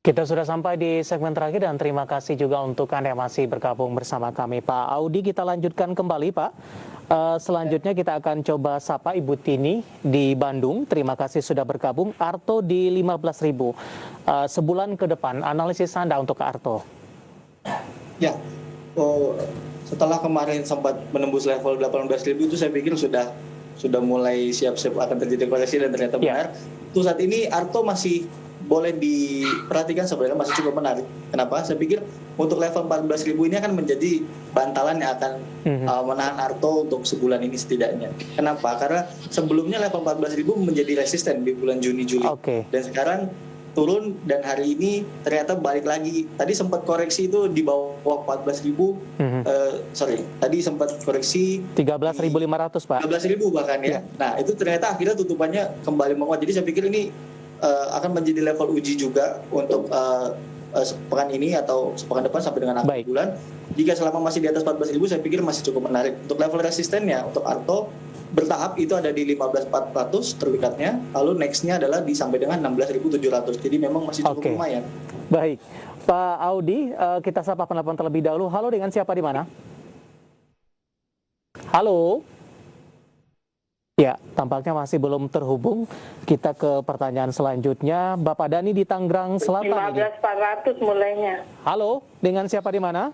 Kita sudah sampai di segmen terakhir dan terima kasih juga untuk Anda yang masih bergabung bersama kami, Pak Audi. Kita lanjutkan kembali, Pak. Selanjutnya kita akan coba sapa Ibu Tini di Bandung. Terima kasih sudah bergabung. Arto di 15.000. Sebulan ke depan, analisis Anda untuk Arto. Ya, setelah kemarin sempat menembus level 18.000 itu saya pikir sudah mulai siap-siap akan terjadi koreksi dan ternyata benar. Untuk saat ini Arto masih boleh diperhatikan, sebenarnya masih cukup menarik. Kenapa? Saya pikir untuk level 14.000 ini akan menjadi bantalan yang akan menahan Arto untuk sebulan ini setidaknya. Kenapa? Karena sebelumnya level 14.000 menjadi resisten di bulan Juni-Juli. Dan sekarang turun dan hari ini ternyata balik lagi. Tadi sempat koreksi itu di bawah 14.000. Tadi sempat koreksi 13.500, Pak. 13.000 bahkan ya. Nah, itu ternyata akhirnya tutupannya kembali menguat. Jadi saya pikir ini akan menjadi level uji juga untuk sepekan ini atau sepekan depan sampai dengan akhir bulan. Jika selama masih di atas 14.000 saya pikir masih cukup menarik. Untuk level resistennya untuk Arto bertahap itu ada di 15.400 terdekatnya, lalu nextnya adalah di sampai dengan 16.700. Jadi memang masih cukup lumayan. Baik, Pak Audi, kita sapa penelpon terlebih dahulu. Halo, dengan siapa di mana? Halo. Ya, tampaknya masih belum terhubung. Kita ke pertanyaan selanjutnya. Bapak Dani di Tangerang Selatan. 15.400 mulainya. Halo, dengan siapa di mana?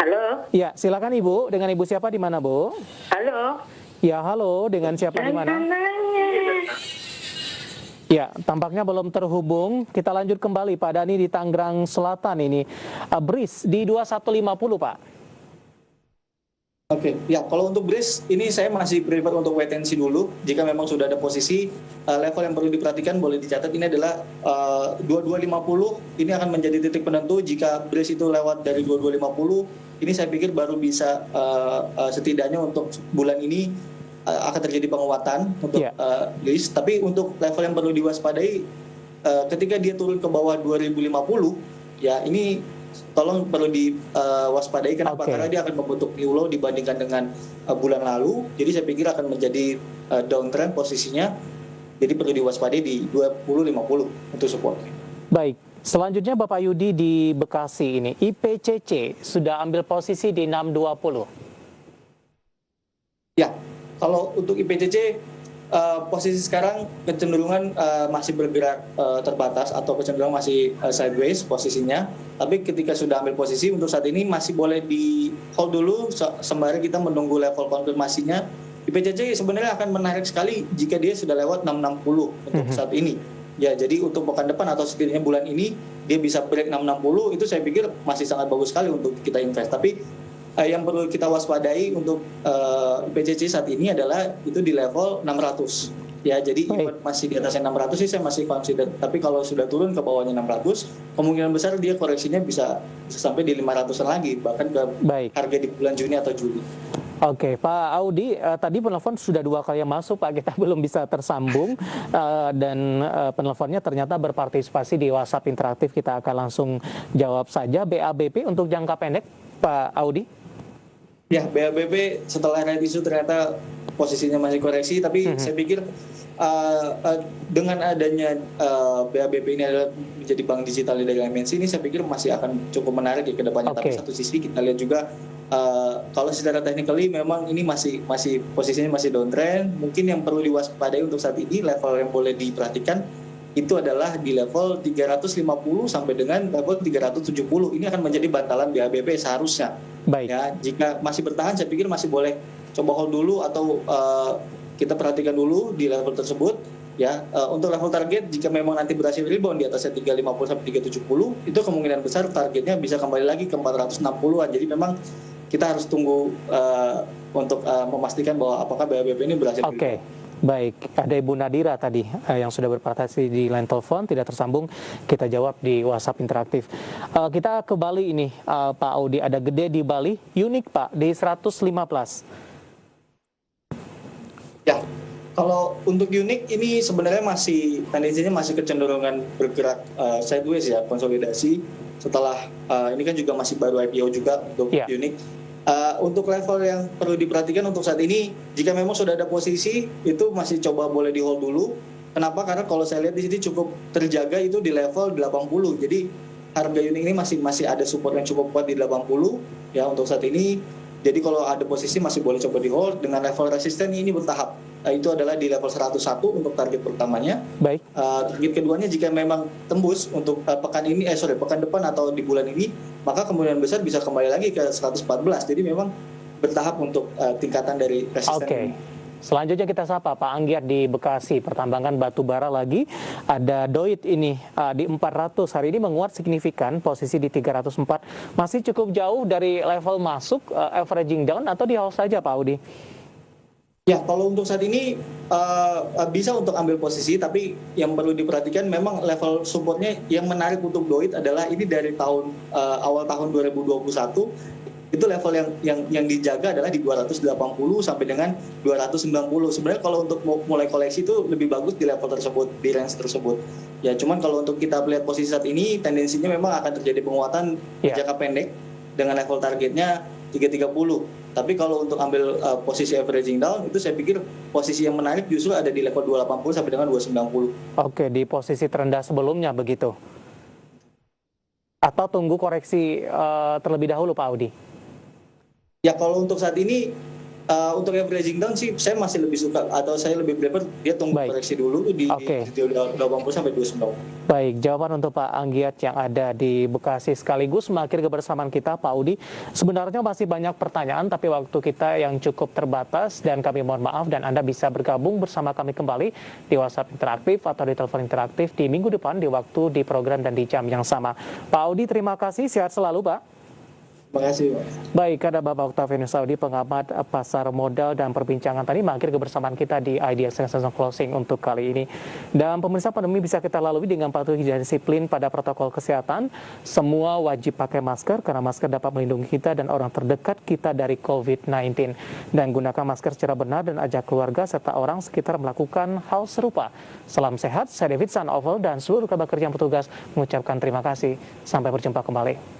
Halo. Ya, silakan Ibu. Dengan Ibu siapa di mana, Bu? Halo. Ya, halo. Dengan siapa di mana? Ya, tampaknya belum terhubung. Kita lanjut kembali, Pak Dani di Tangerang Selatan ini. BRIS di 2150, Pak. Oke, ya kalau untuk BRIS ini saya masih prefer untuk wait and see dulu. Jika memang sudah ada posisi level yang perlu diperhatikan boleh dicatat, ini adalah 2250. Ini akan menjadi titik penentu. Jika BRIS itu lewat dari 2250, ini saya pikir baru bisa setidaknya untuk bulan ini akan terjadi penguatan untuk BRIS. Tapi untuk level yang perlu diwaspadai ketika dia turun ke bawah 2050, ya ini tolong perlu diwaspadai. Kenapa? Karena dia akan membentuk new low dibandingkan dengan bulan lalu. Jadi saya pikir akan menjadi downtrend posisinya. Jadi perlu diwaspadai di 2050 untuk support. Baik. Selanjutnya Bapak Yudi di Bekasi ini. IPCC sudah ambil posisi di 620. Ya, kalau untuk IPCC posisi sekarang kecenderungan masih bergerak terbatas atau kecenderungan masih sideways posisinya. Tapi ketika sudah ambil posisi untuk saat ini masih boleh di hold dulu sembari kita menunggu level konfirmasinya. IPCC sebenarnya akan menarik sekali jika dia sudah lewat 660 untuk saat ini. Ya, jadi untuk pekan depan atau setidaknya bulan ini dia bisa break 660, itu saya pikir masih sangat bagus sekali untuk kita invest. Tapi yang perlu kita waspadai untuk IPCC saat ini adalah itu di level 600. Ya, jadi masih di atasnya 600 sih saya masih consider. Tapi kalau sudah turun ke bawahnya 600, kemungkinan besar dia koreksinya bisa sampai di 500-an lagi, bahkan ke harga di bulan Juni atau Juli. Oke, Pak Audi, tadi penelpon sudah 2 kali yang masuk, Pak. Kita belum bisa tersambung dan penelponnya ternyata berpartisipasi di WhatsApp interaktif. Kita akan langsung jawab saja. BABP untuk jangka pendek, Pak Audi? Ya, BABP setelah red issue ternyata posisinya masih koreksi, tapi saya pikir dengan adanya BABP ini adalah menjadi bank digital di dalam MNC, ini saya pikir masih akan cukup menarik ya ke depannya. Tapi satu sisi kita lihat juga kalau secara technically memang ini masih posisinya masih downtrend. Mungkin yang perlu diwaspadai untuk saat ini level yang boleh diperhatikan itu adalah di level 350 sampai dengan level 370. Ini akan menjadi bantalan BABP seharusnya. Ya, jika masih bertahan saya pikir masih boleh coba hold dulu atau kita perhatikan dulu di level tersebut ya. Untuk level target jika memang nanti berhasil rebound di atasnya 350 sampai 370, itu kemungkinan besar targetnya bisa kembali lagi ke 460-an. Jadi memang kita harus tunggu untuk memastikan bahwa apakah BABP ini berhasil rebound. Baik, ada Ibu Nadira tadi yang sudah berpartisipasi di line telepon, tidak tersambung, kita jawab di WhatsApp interaktif. Kita ke Bali ini, Pak Audi, ada gede di Bali, unik Pak, di 115. Ya, kalau untuk unik ini sebenarnya masih tendensinya masih kecenderungan bergerak sideways ya, konsolidasi setelah ini kan juga masih baru IPO juga untuk unik. Untuk level yang perlu diperhatikan untuk saat ini, jika memang sudah ada posisi, itu masih coba boleh di hold dulu. Kenapa? Karena kalau saya lihat di sini cukup terjaga itu di level 80. Jadi harga unit ini masih ada support yang cukup kuat di 80 ya untuk saat ini. Jadi kalau ada posisi masih boleh coba di hold dengan level resisten ini bertahap. Itu adalah di level 101 untuk target pertamanya. Baik. Target keduanya jika memang tembus untuk pekan depan atau di bulan ini, maka kemungkinan besar bisa kembali lagi ke 114. Jadi memang bertahap untuk tingkatan dari resisten Oke. ini. Selanjutnya kita sapa Pak Anggiat di Bekasi, pertambangan batu bara lagi. Ada Doit ini di 400, hari ini menguat signifikan, posisi di 304. Masih cukup jauh dari level masuk, averaging down atau di hold saja Pak Audi? Ya, kalau untuk saat ini bisa untuk ambil posisi, tapi yang perlu diperhatikan memang level supportnya yang menarik untuk Doit adalah ini dari awal tahun 2021. Itu level yang dijaga adalah di 280 sampai dengan 290. Sebenarnya kalau untuk mulai koleksi itu lebih bagus di level tersebut, di range tersebut. Ya, cuman kalau untuk kita lihat posisi saat ini tendensinya memang akan terjadi penguatan jangka pendek dengan level targetnya 330. Tapi kalau untuk ambil posisi averaging down itu saya pikir posisi yang menarik justru ada di level 280 sampai dengan 290. Oke, di posisi terendah sebelumnya begitu. Atau tunggu koreksi terlebih dahulu Pak Audi? Ya kalau untuk saat ini untuk averaging down sih saya masih lebih suka atau saya lebih prefer dia tunggu koreksi dulu di 80 sampai 290. Baik, jawaban untuk Pak Anggiat yang ada di Bekasi sekaligus mengakhiri kebersamaan kita Pak Audi. Sebenarnya masih banyak pertanyaan tapi waktu kita yang cukup terbatas dan kami mohon maaf dan Anda bisa bergabung bersama kami kembali di WhatsApp interaktif atau di telepon interaktif di minggu depan di waktu, di program dan di jam yang sama. Pak Audi terima kasih, sehat selalu Pak. Terima kasih, Pak. Baik, ada Bapak Octavianus Saudi, pengamat pasar modal dan perbincangan tadi mengakhiri kebersamaan kita di Idea Season Closing untuk kali ini. Dan pemirsa, pandemi bisa kita lalui dengan patuh dan disiplin pada protokol kesehatan. Semua wajib pakai masker karena masker dapat melindungi kita dan orang terdekat kita dari COVID-19. Dan gunakan masker secara benar dan ajak keluarga serta orang sekitar melakukan hal serupa. Salam sehat, saya David Sanovel dan seluruh kerabat kerja yang bertugas mengucapkan terima kasih. Sampai berjumpa kembali.